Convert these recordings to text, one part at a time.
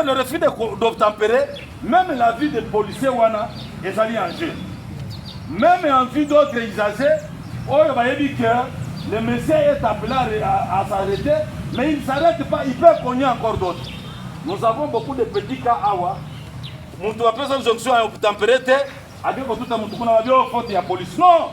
par le refus d'obtempérer, même la vie des policiers wana est allée en jeu. Même en vue d'autres usagers, on va dire que le monsieur est appelé à s'arrêter, mais il ne s'arrête pas, il peut cogner encore d'autres. Nous avons beaucoup de petits cas awa. Nous avons besoin de jonction à obtempérer, avec tout le monde, faute de la police. Non,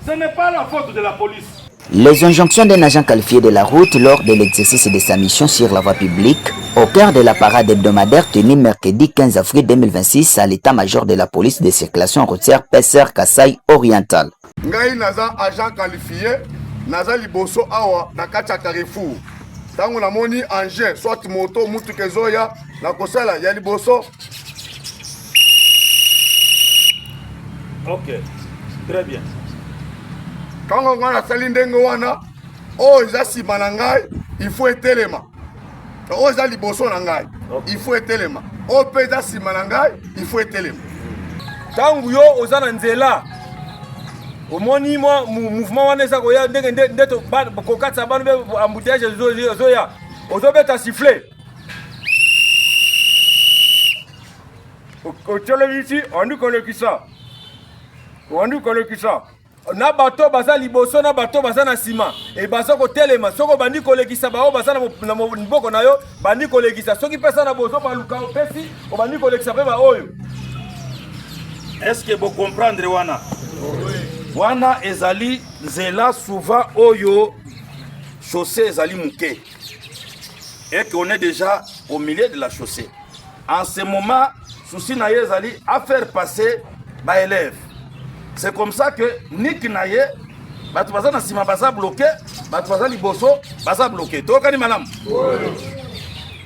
ce n'est pas la faute de la police. Les injonctions d'un agent qualifié de la route lors de l'exercice de sa mission sur la voie publique au cœur de la parade hebdomadaire tenue mercredi 15 avril 2026 à l'état-major de la police de circulation routière PSR Kasai Oriental. Ngai naza agent qualifié, naza liboso awa na kacha Carrefour. Tango na moni engin, soit moto, mutu kezoya, na kosala ya liboso. Ok, très bien. Quand on a sali ndenge wana, oh eza sima na ngai, il faut etelema. Oh eza liboso na ngai, il faut etelema. Oh pe eza sima na ngai, il faut etelema. Tangu yo oza na nzela. Omoni mo mouvement wana eza koya ndenge ndeto kokatsa banu be embouteillage zoya. Ozobeta siffler. Au télévision, on nous connaît qui ça. On nous connaît qui ça. Na bato baza liboso na bato baza na sima e baza ko telema soko bandi kolekisa bao baza na mboko na yo bandi kolekisa soki pesa na bozo baluka pesi o bandi kolekisa pe ba oyo. Est-ce que vous comprenez wana? Wana ezali nzela souvent oyo chaussée ezali muke et qu'on est déjà au milieu de la chaussée. En ce moment, souci na ezali à faire passer ba élève. C'est comme ça que Nick Naye, batu baza na sima baza bloqué, batu baza liboso baza bloqué. Tokani malam.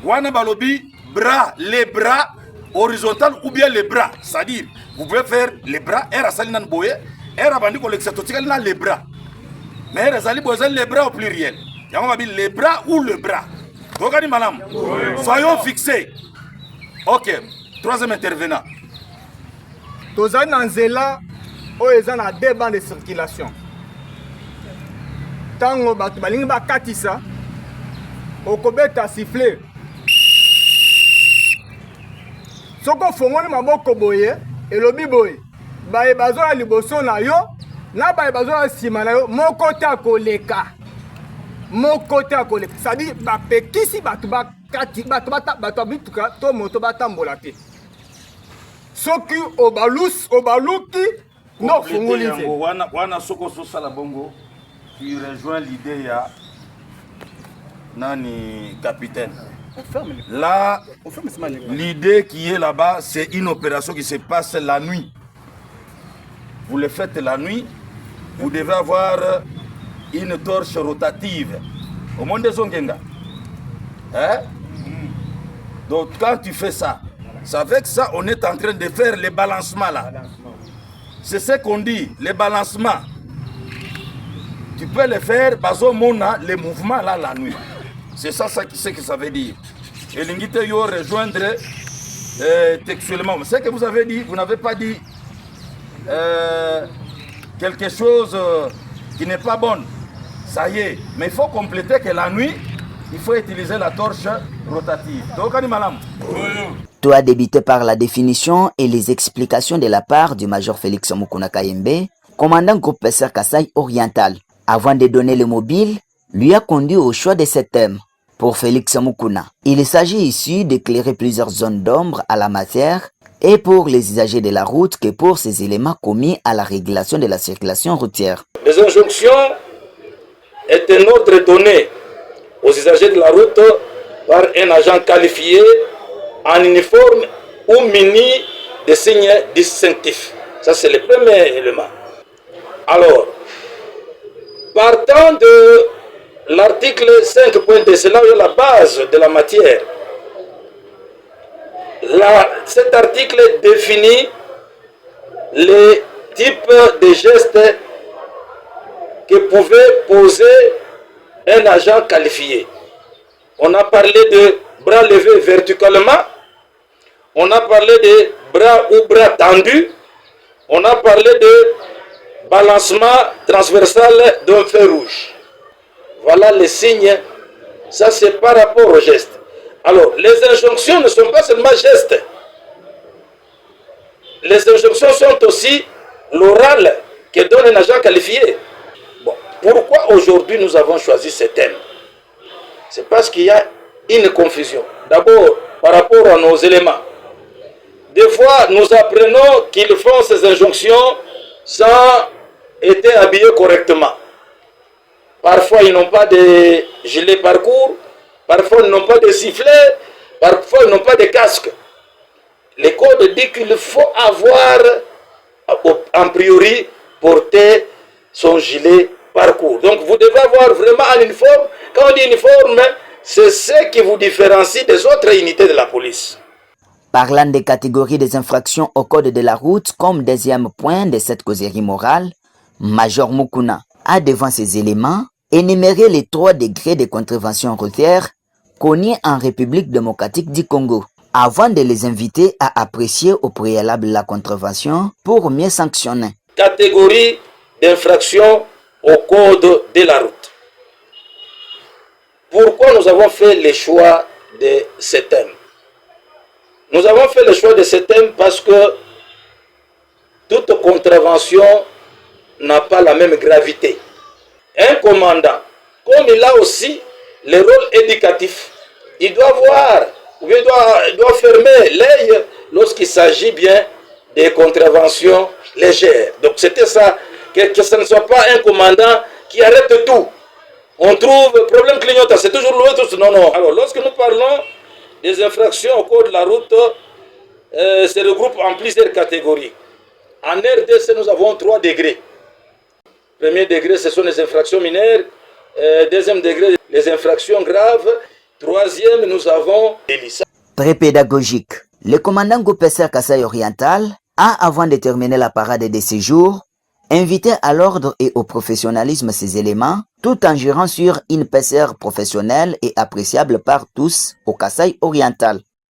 Wana balobi bras, les bras horizontal ou bien les bras. C'est-à-dire, vous pouvez faire les bras, era salinan boye, era bandi koleksa totikali na les bras. Mais era sali boye les bras au pluriel. Yango babi les bras ou le bras. Tokani malam. Soyons fixés. OK. Troisième intervenant. Tozana nzela oyo eza na deux bancs de circulation. Tango bato balingi bakatisa okobeta siffler. Soko fongoli maboko boye elobi boye baye bazo ya liboso na yo na baye bazo ya sima na yo moko te akoleka. Moko te akoleka. C'est-à-dire bapekisi bato bakati bato bituka to moto batambola te. Soki obaluki non fungoli te. Wana soko sala bongo qui rejoint l'idée ya nani capitaine. Là, l'idée qui est là-bas, c'est une opération qui se passe la nuit. Vous le faites la nuit, vous devez avoir une torche rotative. Au monde des Zongenga. Hein? Donc quand tu fais ça, c'est avec ça on est en train de faire les balancements là. C'est ce qu'on dit, les balancements. Tu peux le faire, bazo mona, les mouvements là la nuit. C'est ça ce que ça veut dire. Et l'ingite yo rejoindre textuellement. Ce que vous avez dit, vous n'avez pas dit quelque chose qui n'est pas bon. Ça y est. Mais il faut compléter que la nuit, il faut utiliser la torche rotative. Donc, Tout a débuté par la définition et les explications de la part du major Félix Mukuna Kayembe, commandant groupe PSR Kasai Oriental. Avant de donner le mobile, lui a conduit au choix de ce thème. Pour Félix Mukuna, il s'agit ici d'éclairer plusieurs zones d'ombre à la matière et pour les usagers de la route que pour ces éléments commis à la régulation de la circulation routière. Les injonctions est un ordre donné aux usagers de la route par un agent qualifié en uniforme ou muni de signes distinctifs. Ça, c'est le premier élément. Alors, partant de l'article 5.2, c'est là où il y a la base de la matière. Cet article définit les types de gestes que pouvait poser un agent qualifié. On a parlé de bras levés verticalement, on a parlé de bras ou bras tendus, on a parlé de balancement transversal d'un feu rouge. Voilà les signes, ça c'est par rapport au geste. Alors, les injonctions ne sont pas seulement gestes. Les injonctions sont aussi l'oral que donne un agent qualifié. Bon, pourquoi aujourd'hui nous avons choisi ce thème? C'est parce qu'il y a une confusion. D'abord, par rapport à nos éléments. Des fois, nous apprenons qu'ils font ces injonctions sans être habillés correctement. Parfois, ils n'ont pas de gilet parcours. Parfois, ils n'ont pas de sifflet. Parfois, ils n'ont pas de casque. Le code dit qu'il faut avoir, en priori, porter son gilet parcours. Donc, vous devez avoir vraiment un uniforme. Quand on dit uniforme, c'est ce qui vous différencie des autres unités de la police. Parlant des catégories des infractions au code de la route comme deuxième point de cette causerie morale, Major Mukuna a devant ces éléments énuméré les 3 degrés de contravention routière connus en République démocratique du Congo, avant de les inviter à apprécier au préalable la contravention pour mieux sanctionner. Catégorie d'infraction au code de la route. Pourquoi nous avons fait le choix de ce thème? Nous avons fait le choix de ce thème parce que toute contravention n'a pas la même gravité. Un commandant, comme il a aussi le rôle éducatif, il doit voir, il doit fermer l'œil lorsqu'il s'agit bien des contraventions légères. Donc c'était ça, que ce ne soit pas un commandant qui arrête tout. On trouve problème clignotant, c'est toujours l'autre. Non, non. Alors lorsque nous parlons des infractions au code de la route, se regroupent en plusieurs catégories. En RDC, nous avons 3 degrés. Premier degré, ce sont les infractions mineures. Deuxième degré, les infractions graves. Troisième, nous avons les licences. Très pédagogique, le commandant Goupesser Kasaï Oriental a, avant de terminer la parade de séjour, invité à l'ordre et au professionnalisme ces éléments, tout en gérant sur une PCR professionnelle et appréciable par tous au Kasaï Oriental.